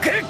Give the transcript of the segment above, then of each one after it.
Team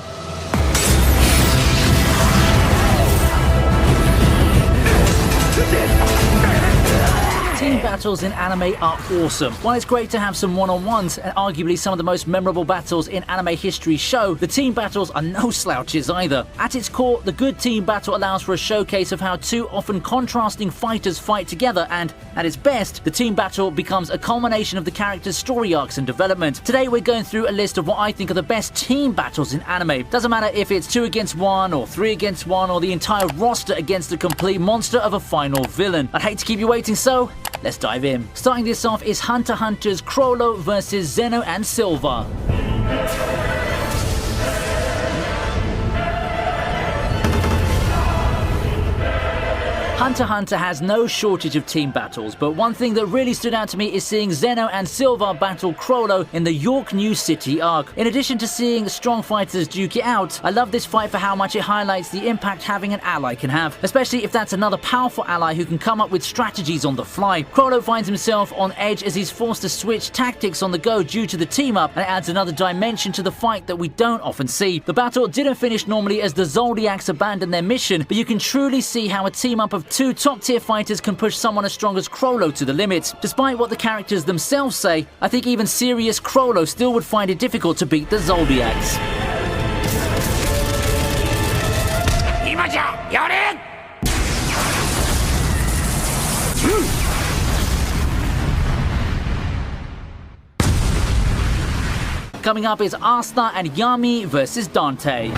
battles in anime are awesome. While it's great to have some one-on-ones, and arguably some of the most memorable battles in anime history show, the team battles are no slouches either. At its core, the good team battle allows for a showcase of how two often contrasting fighters fight together, and at its best, the team battle becomes a culmination of the characters' story arcs and development. Today we're going through a list of what I think are the best team battles in anime. Doesn't matter if it's 2 against 1 or 3 against 1 or the entire roster against a complete monster of a final villain. I'd hate to keep you waiting, so let's dive in. Starting this off is Hunter x Hunter's Chrollo vs Zeno and Silva. Hunter x Hunter has no shortage of team battles, but one thing that really stood out to me is seeing Zeno and Silva battle Chrollo in the York New City arc. In addition to seeing strong fighters duke it out, I love this fight for how much it highlights the impact having an ally can have, especially if that's another powerful ally who can come up with strategies on the fly. Chrollo finds himself on edge as he's forced to switch tactics on the go due to the team up, and it adds another dimension to the fight that we don't often see. The battle didn't finish normally as the Zoldyaks abandoned their mission, but you can truly see how a team up of two top-tier fighters can push someone as strong as Chrollo to the limit. Despite what the characters themselves say, I think even serious Chrollo still would find it difficult to beat the Zoldyaks. Coming up is Asta and Yami versus Dante.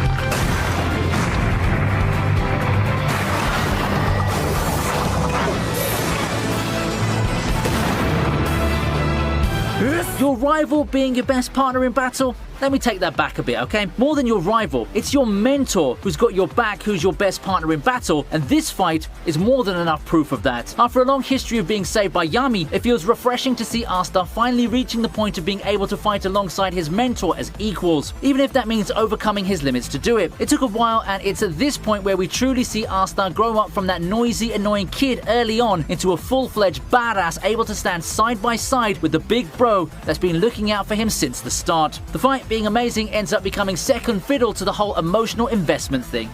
Your rival being your best partner in battle? Let me take that back a bit, okay? More than your rival, it's your mentor who's got your back, who's your best partner in battle, and this fight is more than enough proof of that. After a long history of being saved by Yami, it feels refreshing to see Asta finally reaching the point of being able to fight alongside his mentor as equals, even if that means overcoming his limits to do it. It took a while, and it's at this point where we truly see Asta grow up from that noisy, annoying kid early on into a full-fledged badass able to stand side by side with the big bro that's been looking out for him since the start. The fight being amazing ends up becoming second fiddle to the whole emotional investment thing.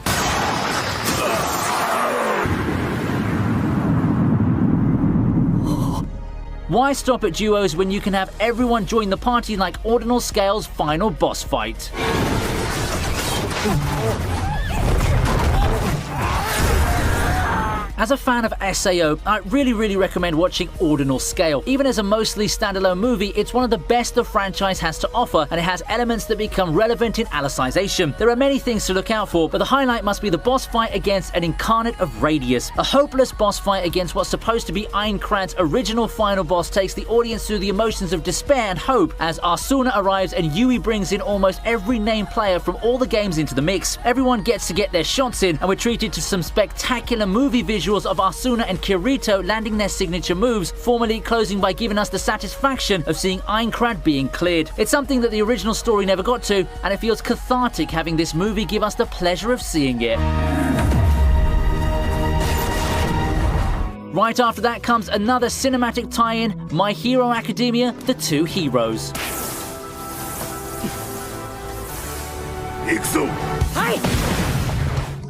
Why stop at duos when you can have everyone join the party like Ordinal Scale's final boss fight? As a fan of SAO, I really recommend watching Ordinal Scale. Even as a mostly standalone movie, it's one of the best the franchise has to offer, and it has elements that become relevant in Alicization. There are many things to look out for, but the highlight must be the boss fight against an incarnate of Radius. A hopeless boss fight against what's supposed to be Aincrad's original final boss takes the audience through the emotions of despair and hope as Arsuna arrives and Yui brings in almost every named player from all the games into the mix. Everyone gets to get their shots in, and we're treated to some spectacular movie visuals of Arsuna and Kirito landing their signature moves, formally closing by giving us the satisfaction of seeing Aincrad being cleared. It's something that the original story never got to, and it feels cathartic having this movie give us the pleasure of seeing it. Right after that comes another cinematic tie-in, My Hero Academia: The Two Heroes. Hi!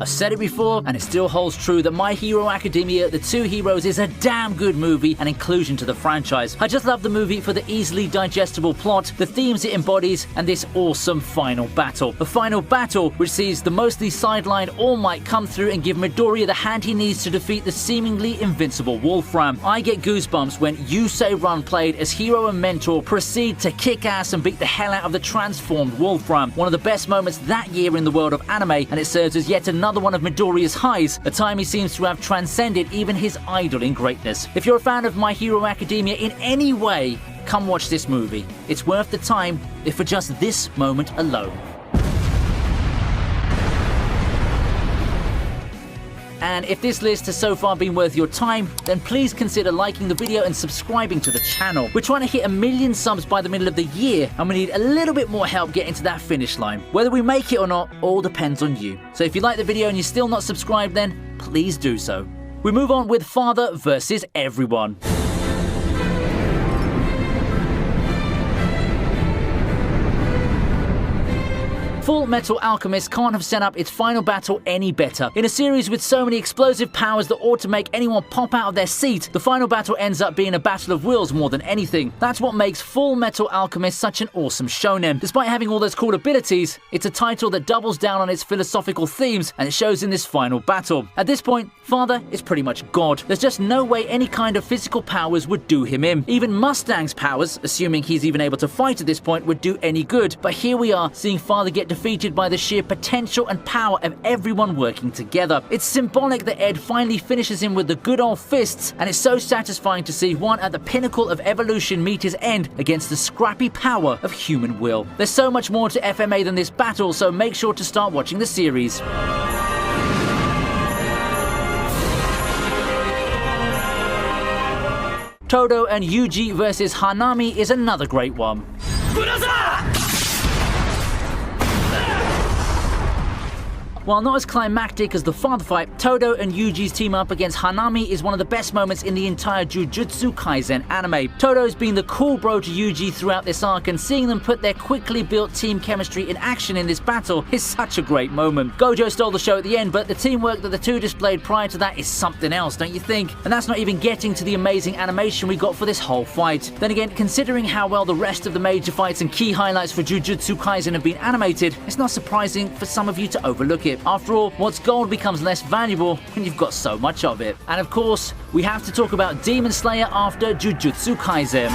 I've said it before, and it still holds true that My Hero Academia: The Two Heroes is a damn good movie and inclusion to the franchise. I just love the movie for the easily digestible plot, the themes it embodies, and this awesome final battle. The final battle, which sees the mostly sidelined All Might come through and give Midoriya the hand he needs to defeat the seemingly invincible Wolfram. I get goosebumps when Yusei Run, played as hero and mentor, proceed to kick ass and beat the hell out of the transformed Wolfram. One of the best moments that year in the world of anime, and it serves as yet another one of Midoriya's highs, a time he seems to have transcended even his idol in greatness. If you're a fan of My Hero Academia in any way, come watch this movie. It's worth the time, if for just this moment alone. And if this list has so far been worth your time, then please consider liking the video and subscribing to the channel. We're trying to hit 1 million subs by the middle of the year, and we need a little bit more help getting to that finish line. Whether we make it or not, all depends on you. So if you like the video and you're still not subscribed, then please do so. We move on with Father versus Everyone. Full Metal Alchemist can't have set up its final battle any better. In a series with so many explosive powers that ought to make anyone pop out of their seat, the final battle ends up being a battle of wills more than anything. That's what makes Full Metal Alchemist such an awesome shonen. Despite having all those cool abilities, it's a title that doubles down on its philosophical themes, and it shows in this final battle. At this point, Father is pretty much God. There's just no way any kind of physical powers would do him in. Even Mustang's powers, assuming he's even able to fight at this point, would do any good. But here we are, seeing Father get defeated by the sheer potential and power of everyone working together. It's symbolic that Ed finally finishes him with the good old fists, and it's so satisfying to see one at the pinnacle of evolution meet his end against the scrappy power of human will. There's so much more to FMA than this battle, so make sure to start watching the series. Todo and Yuji vs Hanami is another great one. While not as climactic as the Father fight, Todo and Yuji's team up against Hanami is one of the best moments in the entire Jujutsu Kaisen anime. Todo's been the cool bro to Yuji throughout this arc, and seeing them put their quickly built team chemistry in action in this battle is such a great moment. Gojo stole the show at the end, but the teamwork that the two displayed prior to that is something else, don't you think? And that's not even getting to the amazing animation we got for this whole fight. Then again, considering how well the rest of the major fights and key highlights for Jujutsu Kaisen have been animated, it's not surprising for some of you to overlook it. After all, what's gold becomes less valuable when you've got so much of it. And of course, we have to talk about Demon Slayer after Jujutsu Kaisen.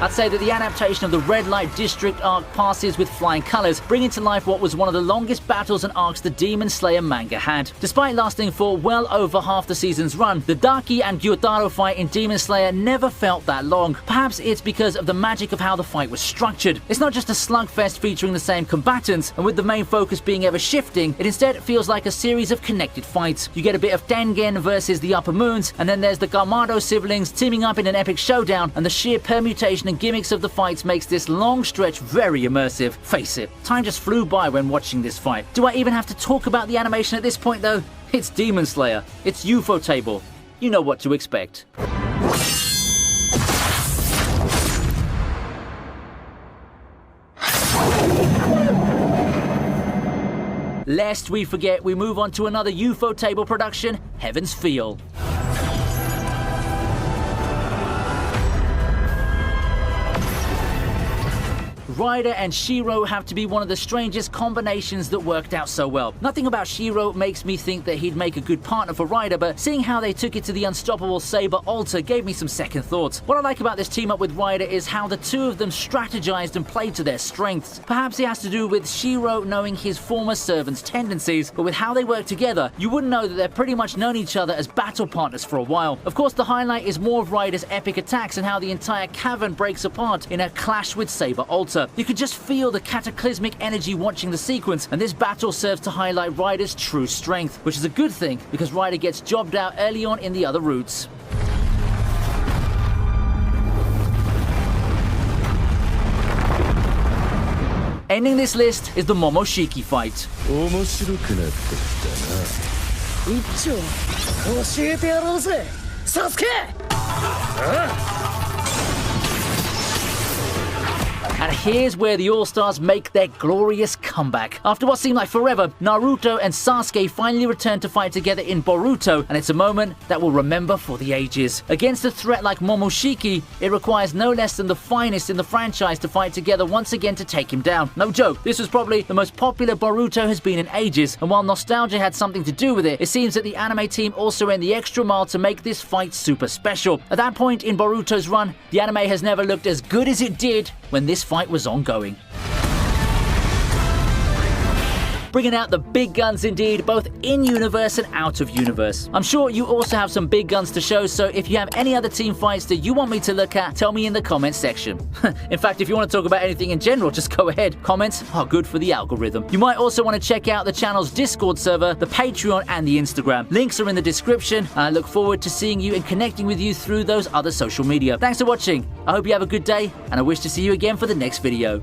I'd say that the adaptation of the Red Light District arc passes with flying colors, bringing to life what was one of the longest battles and arcs the Demon Slayer manga had. Despite lasting for well over half the season's run, the Daki and Gyutaro fight in Demon Slayer never felt that long. Perhaps it's because of the magic of how the fight was structured. It's not just a slugfest featuring the same combatants, and with the main focus being ever shifting, it instead feels like a series of connected fights. You get a bit of Tengen versus the Upper Moons, and then there's the Gamado siblings teaming up in an epic showdown, and the sheer permutation and gimmicks of the fights makes this long stretch very immersive. Face it, time just flew by when watching this fight. Do I even have to talk about the animation at this point though? It's Demon Slayer. It's Ufotable. You know what to expect. Lest we forget, we move on to another Ufotable production, Heaven's Feel. Ryder and Shiro have to be one of the strangest combinations that worked out so well. Nothing about Shiro makes me think that he'd make a good partner for Ryder, but seeing how they took it to the unstoppable Saber Alter gave me some second thoughts. What I like about this team up with Ryder is how the two of them strategized and played to their strengths. Perhaps it has to do with Shiro knowing his former servant's tendencies, but with how they work together, you wouldn't know that they're pretty much known each other as battle partners for a while. Of course, the highlight is more of Ryder's epic attacks and how the entire cavern breaks apart in a clash with Saber Alter. You could just feel the cataclysmic energy watching the sequence, and this battle serves to highlight Ryder's true strength, which is a good thing because Ryder gets jobbed out early on in the other routes. Ending this list is the Momoshiki fight. And here's where the All-Stars make their glorious comeback. After what seemed like forever, Naruto and Sasuke finally return to fight together in Boruto, and it's a moment that we'll remember for the ages. Against a threat like Momoshiki, it requires no less than the finest in the franchise to fight together once again to take him down. No joke, this was probably the most popular Boruto has been in ages, and while nostalgia had something to do with it, it seems that the anime team also went the extra mile to make this fight super special. At that point in Boruto's run, the anime has never looked as good as it did when this fight was ongoing. Bringing out the big guns indeed, both in-universe and out of universe. I'm sure you also have some big guns to show, so if you have any other team fights that you want me to look at, tell me in the comments section. In fact, if you want to talk about anything in general, just go ahead. Comments are good for the algorithm. You might also want to check out the channel's Discord server, the Patreon, and the Instagram. Links are in the description, and I look forward to seeing you and connecting with you through those other social media. Thanks for watching. I hope you have a good day, and I wish to see you again for the next video.